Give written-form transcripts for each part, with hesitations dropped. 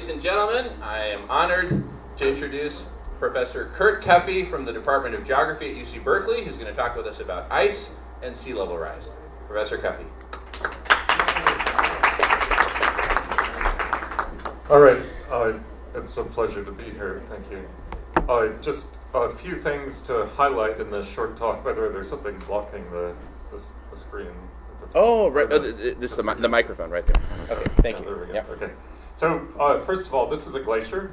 ladies and gentlemen, I am honored to introduce Professor Kurt Cuffey from the Department of Geography at UC Berkeley, who's going to talk with us about ice and sea level rise. Professor Cuffey. All right, it's a pleasure to be here. Thank you. Just a few things to highlight in this short talk. By the way, there's something blocking the screen. Oh, right. Oh, this is the microphone right there. Okay, thank you. There we go. Yep. Okay. So first of all, this is a glacier.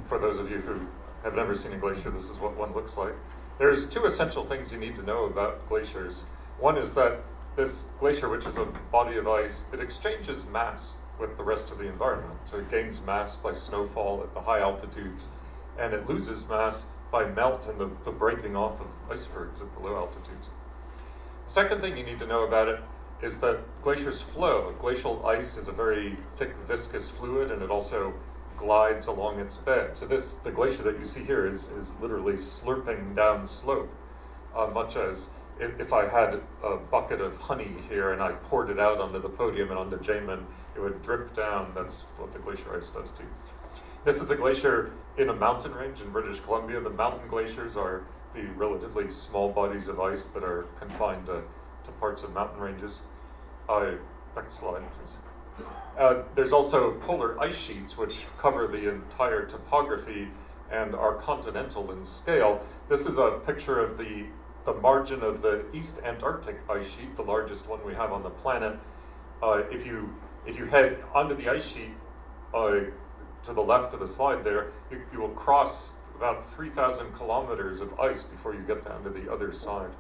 For those of you who have never seen a glacier, this is what one looks like. There's two essential things you need to know about glaciers. One is that this glacier, which is a body of ice, it exchanges mass with the rest of the environment. So it gains mass by snowfall at the high altitudes, and it loses mass by melt and the breaking off of icebergs at the low altitudes. The second thing you need to know about it is that glaciers flow. Glacial ice is a very thick, viscous fluid, and it also glides along its bed. So the glacier that you see here is literally slurping down slope, much as if I had a bucket of honey here and I poured it out onto the podium and onto Jamin, it would drip down. That's what the glacier ice does too. This is a glacier in a mountain range in British Columbia. The mountain glaciers are the relatively small bodies of ice that are confined to parts of mountain ranges. Next slide, please. There's also polar ice sheets which cover the entire topography and are continental in scale. This is a picture of the margin of the East Antarctic ice sheet, the largest one we have on the planet. If you head onto the ice sheet to the left of the slide there, you will cross about 3,000 kilometers of ice before you get down to the other side.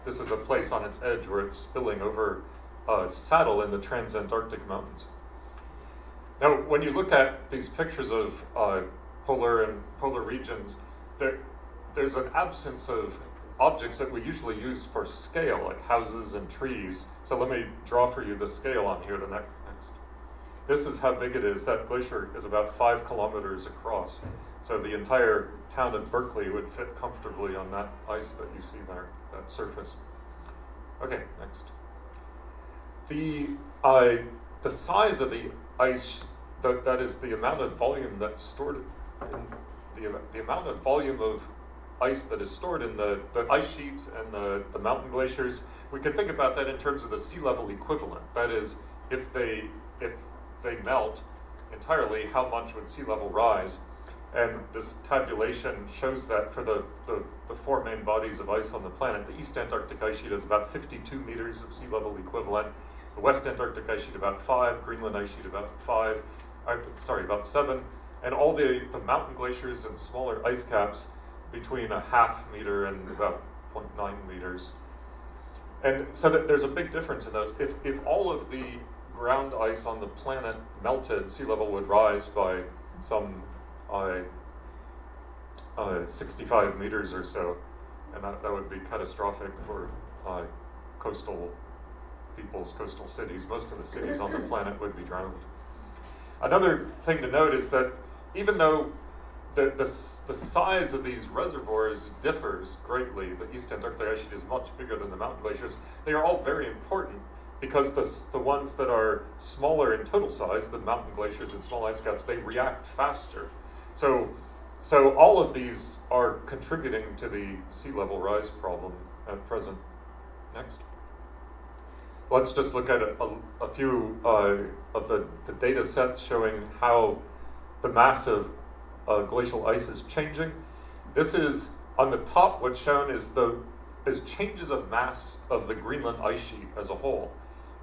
This is a place on its edge where it's spilling over a saddle in the transantarctic mountains. Now, when you look at these pictures of polar regions, there's an absence of objects that we usually use for scale, like houses and trees. So let me draw for you the scale on here, the next. This is how big it is. That glacier is about 5 kilometers across. So the entire town of Berkeley would fit comfortably on that ice that you see there, that surface. Okay, next. The size of the ice, that is the amount of volume that's stored in the amount of volume of ice that is stored in the ice sheets and the mountain glaciers. We can think about that in terms of the sea level equivalent. That is, if they melt entirely, how much would sea level rise? And this tabulation shows that for the four main bodies of ice on the planet. The East Antarctic ice sheet is about 52 meters of sea level equivalent. The West Antarctic ice sheet about 5, Greenland ice sheet about about 7, and all the mountain glaciers and smaller ice caps between a ½ meter and about 0.9 meters. And so there's a big difference in those. If all of the ground ice on the planet melted, sea level would rise by some 65 meters or so, and that would be catastrophic for coastal cities. Most of the cities on the planet would be drowned. Another thing to note is that even though the size of these reservoirs differs greatly, the East Antarctic ice sheet is much bigger than the mountain glaciers, they are all very important because the ones that are smaller in total size, the mountain glaciers and small ice caps, they react faster. So all of these are contributing to the sea level rise problem at present. Next. Let's just look at a few of the data sets showing how the mass of glacial ice is changing. This is, on the top, what's shown is changes of mass of the Greenland ice sheet as a whole.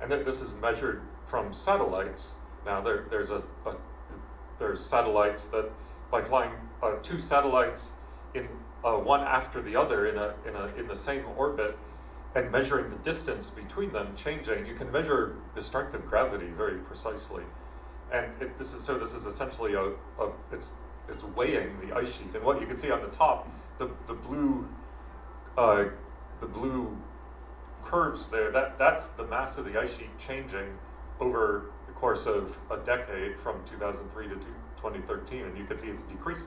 And then this is measured from satellites. Now there's satellites that, by flying 2 satellites in one after the other in the same orbit, and measuring the distance between them changing, you can measure the strength of gravity very precisely. And this is essentially it's weighing the ice sheet. And what you can see on the top, the blue curves there, that's the mass of the ice sheet changing over the course of a decade from 2003 to 2013, and you can see it's decreasing.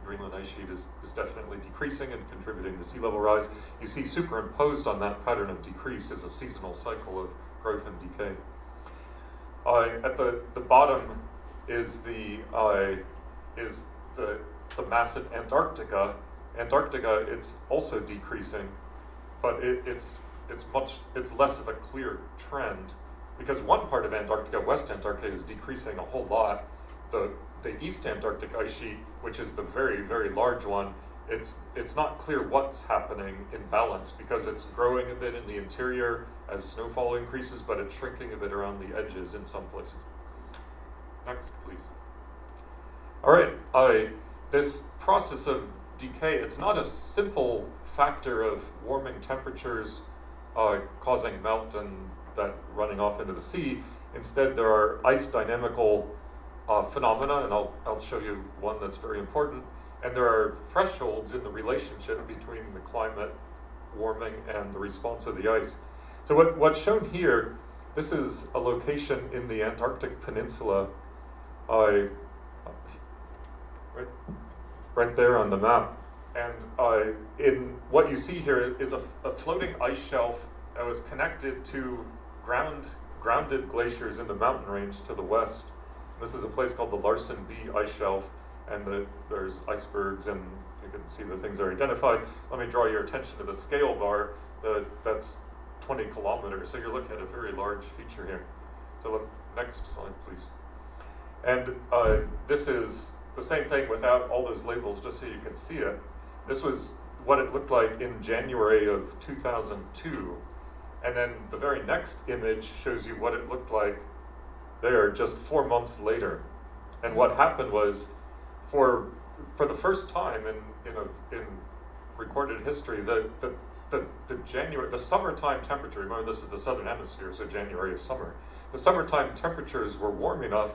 The Greenland ice sheet is definitely decreasing and contributing to sea level rise. You see superimposed on that pattern of decrease is a seasonal cycle of growth and decay. At the bottom is the massive Antarctica. Antarctica, it's also decreasing, but it's less of a clear trend, because one part of Antarctica, West Antarctica, is decreasing a whole lot. The East Antarctic ice sheet, which is the very, very large one, it's not clear what's happening in balance, because it's growing a bit in the interior as snowfall increases, but it's shrinking a bit around the edges in some places. Next, please. All right, this process of decay, it's not a simple factor of warming temperatures causing melt and that running off into the sea. Instead, there are ice dynamical phenomena, and I'll show you one that's very important. And there are thresholds in the relationship between the climate warming and the response of the ice. So what's shown here, this is a location in the Antarctic Peninsula, right there on the map. And in what you see here is a floating ice shelf that was connected to grounded glaciers in the mountain range to the west. This is a place called the Larsen B ice shelf, and there's icebergs, and you can see the things are identified. Let me draw your attention to the scale bar. That's 20 kilometers, so you're looking at a very large feature here. So look, next slide, please. And this is the same thing without all those labels, just so you can see it. This was what it looked like in January of 2002. And then the very next image shows you what it looked like there just 4 months later. And what happened was, for the first time in recorded history, the summertime temperature, remember this is the southern hemisphere, so January is summer. The summertime temperatures were warm enough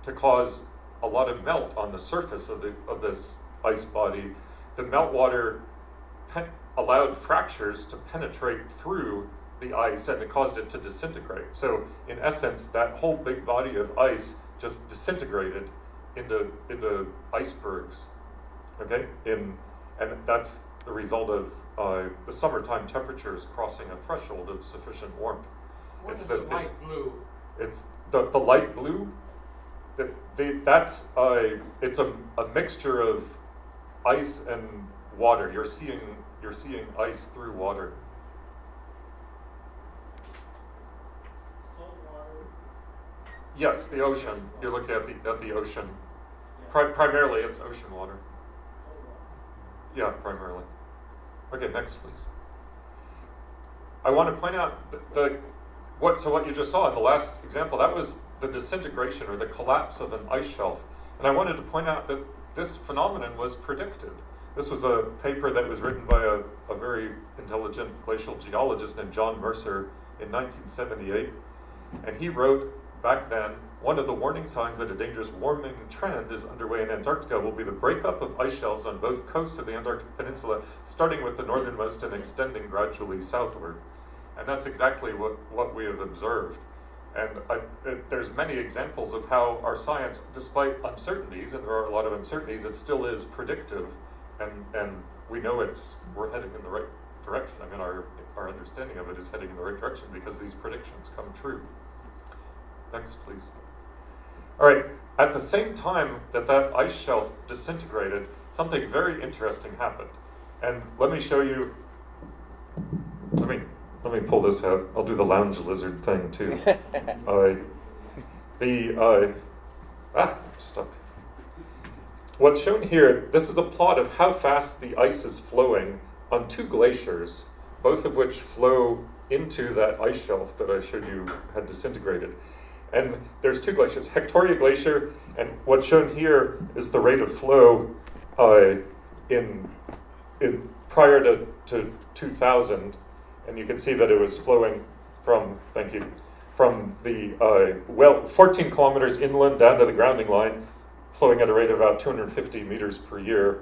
to cause a lot of melt on the surface of this ice body. The meltwater allowed fractures to penetrate through the ice, and it caused it to disintegrate. So in essence, that whole big body of ice just disintegrated into icebergs, okay? And that's the result of the summertime temperatures crossing a threshold of sufficient warmth. What's the light blue? It's the light blue. It's a mixture of ice and water. You're seeing ice through water. Salt water. Yes, the ocean. You're looking at the ocean. Yeah. Primarily, it's ocean water. Salt water. Yeah, primarily. Okay, next, please. I want to point out what you just saw in the last example. That was the disintegration or the collapse of an ice shelf. And I wanted to point out that this phenomenon was predicted. This was a paper that was written by a very intelligent glacial geologist named John Mercer in 1978. And he wrote back then, one of the warning signs that a dangerous warming trend is underway in Antarctica will be the breakup of ice shelves on both coasts of the Antarctic Peninsula, starting with the northernmost and extending gradually southward. And that's exactly what we have observed. And there's many examples of how our science, despite uncertainties, and there are a lot of uncertainties, it still is predictive, and we know we're heading in the right direction. I mean, our understanding of it is heading in the right direction because these predictions come true. Next, please. All right, at the same time that ice shelf disintegrated, something very interesting happened. And let me show you, let me pull this out. I'll do the lounge lizard thing too. Stuck. What's shown here, this is a plot of how fast the ice is flowing on two glaciers, both of which flow into that ice shelf that I showed you had disintegrated. And there's two glaciers, Hectoria Glacier, and what's shown here is the rate of flow in prior to 2000. And you can see that it was flowing from the 14 kilometers inland down to the grounding line, flowing at a rate of about 250 meters per year.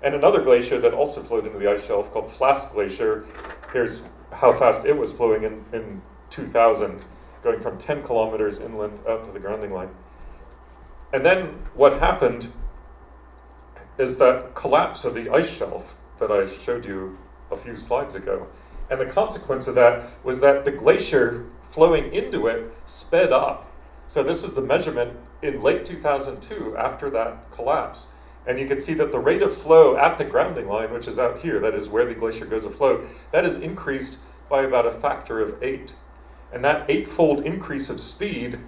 And another glacier that also flowed into the ice shelf called Flask Glacier, here's how fast it was flowing in 2000, going from 10 kilometers inland out to the grounding line. And then what happened is that collapse of the ice shelf that I showed you a few slides ago. And the consequence of that was that the glacier flowing into it sped up. So this was the measurement in late 2002 after that collapse. And you can see that the rate of flow at the grounding line, which is out here, that is where the glacier goes afloat, that is increased by about a factor of 8. And that 8-fold increase of speed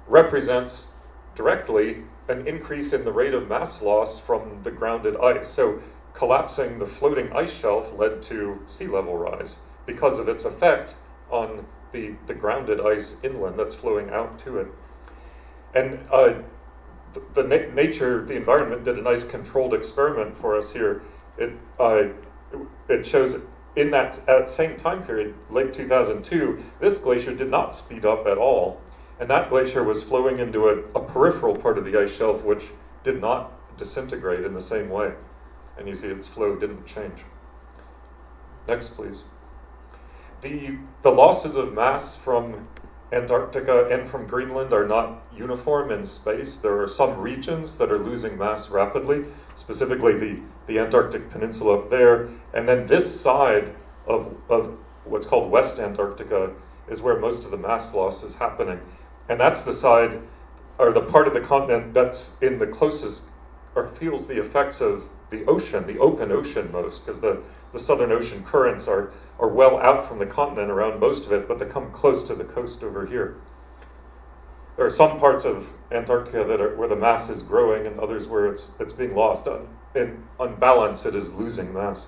represents directly an increase in the rate of mass loss from the grounded ice. So collapsing the floating ice shelf led to sea level rise because of its effect on the grounded ice inland that's flowing out to it. And the environment did a nice controlled experiment for us here. It shows in at same time period, late 2002, this glacier did not speed up at all. And that glacier was flowing into a peripheral part of the ice shelf, which did not disintegrate in the same way. And you see its flow didn't change. Next, please. The losses of mass from Antarctica and from Greenland are not uniform in space. There are some regions that are losing mass rapidly, specifically the Antarctic Peninsula up there. And then this side of what's called West Antarctica is where most of the mass loss is happening. And that's the side, or the part of the continent that's in the closest, or feels the effects of the ocean, the open ocean most, because the Southern Ocean currents are well out from the continent around most of it, but they come close to the coast over here. There are some parts of Antarctica where the mass is growing and others where it's being lost. On balance, it is losing mass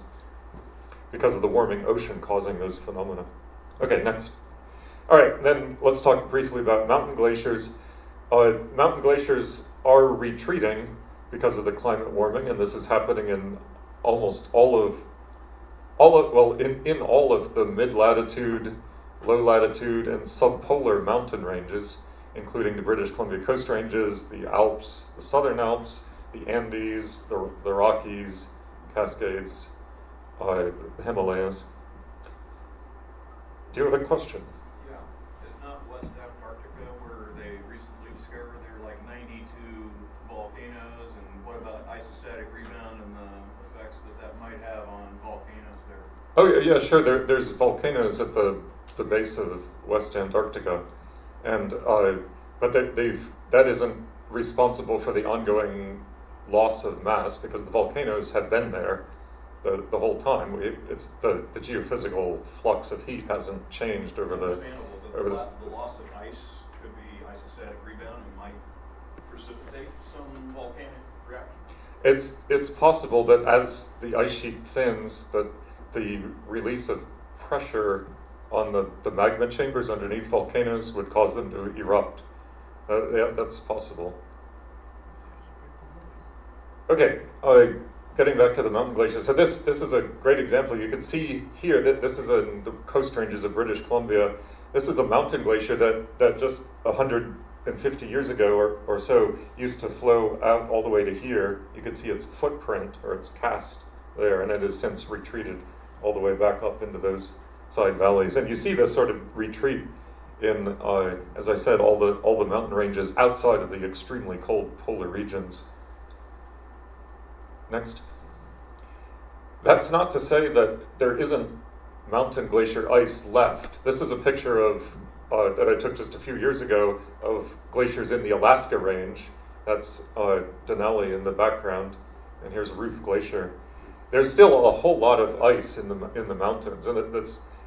because of the warming ocean causing those phenomena. Okay, next. All right, then let's talk briefly about mountain glaciers. Mountain glaciers are retreating because of the climate warming, and this is happening in almost all of the mid-latitude, low-latitude, and subpolar mountain ranges, including the British Columbia Coast Ranges, the Alps, the Southern Alps, the Andes, the Rockies, Cascades, the Himalayas. Do you have a question? Yeah. Is not West Antarctica where they recently discovered there are like 92 volcanoes, and what about isostatic rebound and the effects that might have on volcanoes there? Oh yeah, sure. There's volcanoes at the base of West Antarctica, and but that isn't responsible for the ongoing loss of mass because the volcanoes have been there the whole time. It's the geophysical flux of heat hasn't changed over the loss of ice could be isostatic rebound and might precipitate some volcanic reaction. It's possible that as the ice sheet thins, that the release of pressure on the magma chambers underneath volcanoes would cause them to erupt. Yeah, that's possible. Okay, getting back to the mountain glaciers. So this is a great example. You can see here that this is in the coast ranges of British Columbia. This is a mountain glacier that just 150 years ago or so used to flow out all the way to here. You can see its footprint or its cast there, and it has since retreated all the way back up into those side valleys. And you see this sort of retreat in, as I said, all the mountain ranges outside of the extremely cold polar regions. Next. That's not to say that there isn't mountain glacier ice left. This is a picture of that I took just a few years ago of glaciers in the Alaska range. That's Denali in the background, and here's Ruth Glacier. There's still a whole lot of ice in the mountains, and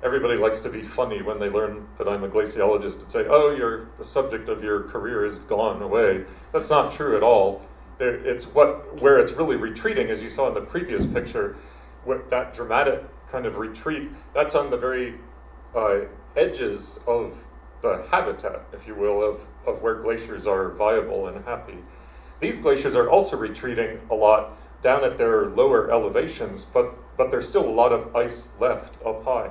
everybody likes to be funny when they learn that I'm a glaciologist and say, "Oh, the subject of your career is gone away." That's not true at all. Where it's really retreating, as you saw in the previous picture, that dramatic kind of retreat. That's on the very edges of the habitat, if you will, of where glaciers are viable and happy. These glaciers are also retreating a lot down at their lower elevations, but there's still a lot of ice left up high,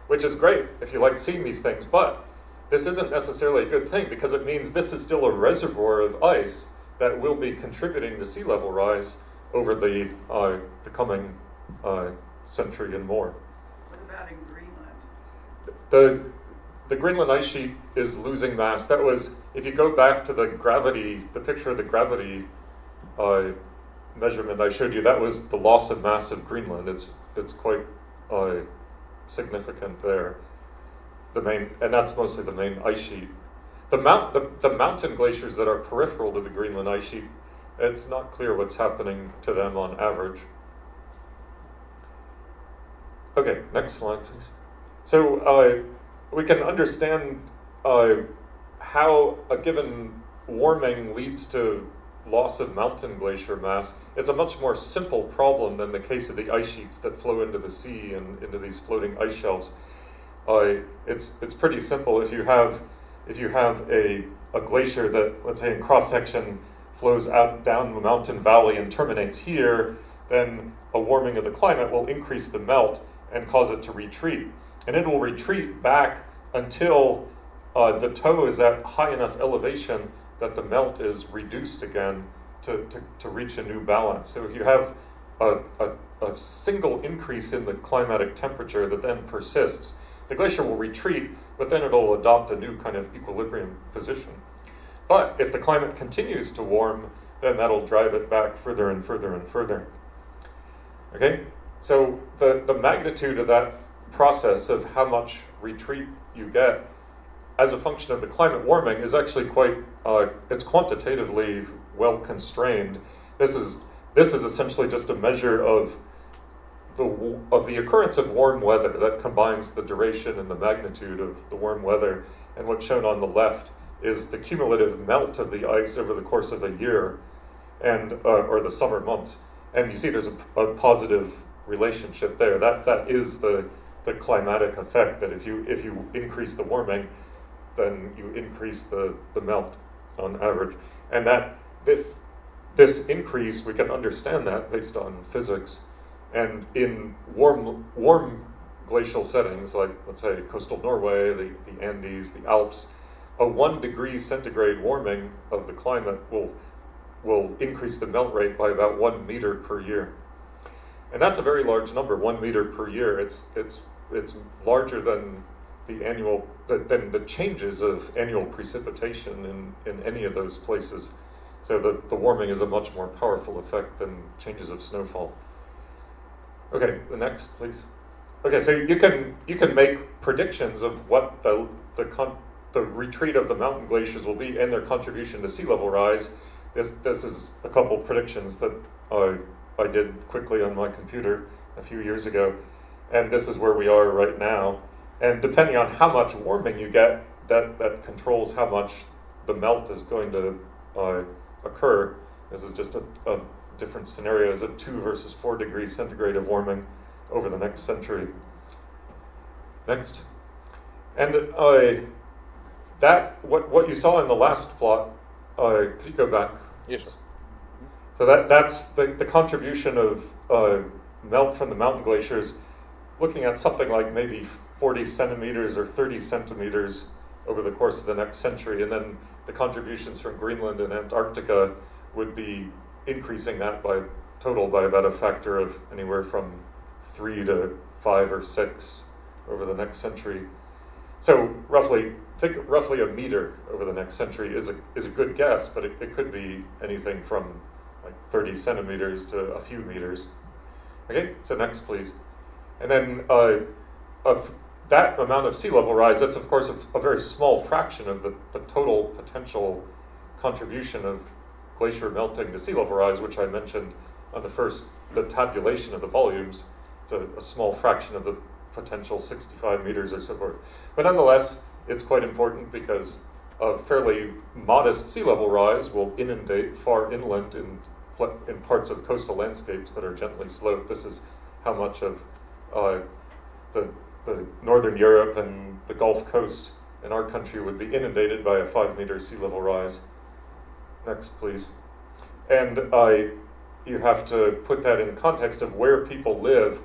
which is great if you like seeing these things, but this isn't necessarily a good thing because it means this is still a reservoir of ice that will be contributing to sea level rise over the coming century and more. What about in Greenland? The Greenland ice sheet is losing mass. That was, if you go back to the picture of the gravity measurement I showed you, that was the loss of mass of Greenland. It's quite significant there. And that's mostly the main ice sheet. The mountain glaciers that are peripheral to the Greenland ice sheet, it's not clear what's happening to them on average. Okay, next slide, please. So we can understand how a given warming leads to loss of mountain glacier mass. It's a much more simple problem than the case of the ice sheets that flow into the sea and into these floating ice shelves. It's pretty simple. If you have a glacier that, let's say in cross-section, flows out down the mountain valley and terminates here, then a warming of the climate will increase the melt and cause it to retreat. And it will retreat back until the toe is at high enough elevation that the melt is reduced again to reach a new balance. So if you have a single increase in the climatic temperature that then persists, the glacier will retreat, but then it'll adopt a new kind of equilibrium position. But if the climate continues to warm, then that'll drive it back further and further and further. Okay, so the magnitude of that process of how much retreat you get as a function of the climate warming is actually quite, it's quantitatively well constrained. This is essentially just a measure of the occurrence of warm weather that combines the duration and the magnitude of the warm weather. And what's shown on the left is the cumulative melt of the ice over the course of a year, and or the summer months. And you see there's a positive relationship there. That is the climatic effect, that if you increase the warming, then you increase the melt on average. And that this increase, we can understand that based on physics. And in warm glacial settings, like let's say coastal Norway, the Andes, the Alps, a 1 degree centigrade warming of the climate will increase the melt rate by about 1 meter per year. And that's a very large number, 1 meter per year. It's larger than the changes of annual precipitation in any of those places. So the warming is a much more powerful effect than changes of snowfall. Okay, the next, please. Okay, so you can make predictions of what the retreat of the mountain glaciers will be and their contribution to sea level rise. This is a couple predictions that I did quickly on my computer a few years ago, and this is where we are right now. And depending on how much warming you get, that controls how much the melt is going to occur. This is just a different scenarios of 2 versus 4 degrees centigrade of warming over the next century. Next. And what you saw in the last plot, could you go back? Yes. So that's the contribution of melt from the mountain glaciers, looking at something like maybe 40 centimeters or 30 centimeters over the course of the next century, and then the contributions from Greenland and Antarctica would be increasing that by about a factor of anywhere from 3 to 5 or 6 over the next century. So roughly a meter over the next century is a good guess, but it could be anything from like 30 centimeters to a few meters. Okay, so next please. And then of that amount of sea level rise, that's of course a very small fraction of the total potential contribution of glacier melting to sea level rise, which I mentioned on the tabulation of the volumes. It's a small fraction of the potential 65 meters or so forth. But nonetheless, it's quite important because a fairly modest sea level rise will inundate far inland in parts of coastal landscapes that are gently sloped. This is how much of the northern Europe and the Gulf Coast in our country would be inundated by a 5-meter sea level rise. Next, please. And you have to put that in context of where people live.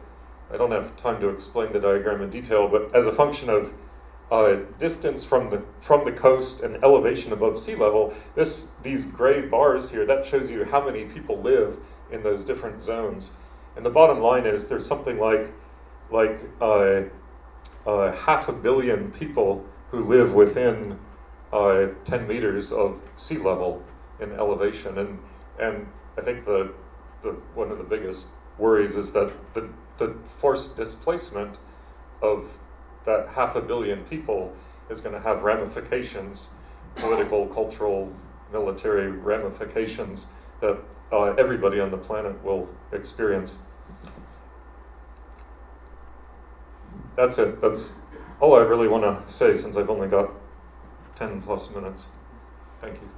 I don't have time to explain the diagram in detail, but as a function of distance from the coast and elevation above sea level, these gray bars here, that shows you how many people live in those different zones. And the bottom line is there's something like 500 million people who live within 10 meters of sea level in elevation. And I think one of the biggest worries is that the forced displacement of that 500 million people is going to have ramifications political, cultural, military ramifications that everybody on the planet will experience. That's it. That's all I really want to say since I've only got 10 plus minutes. Thank you.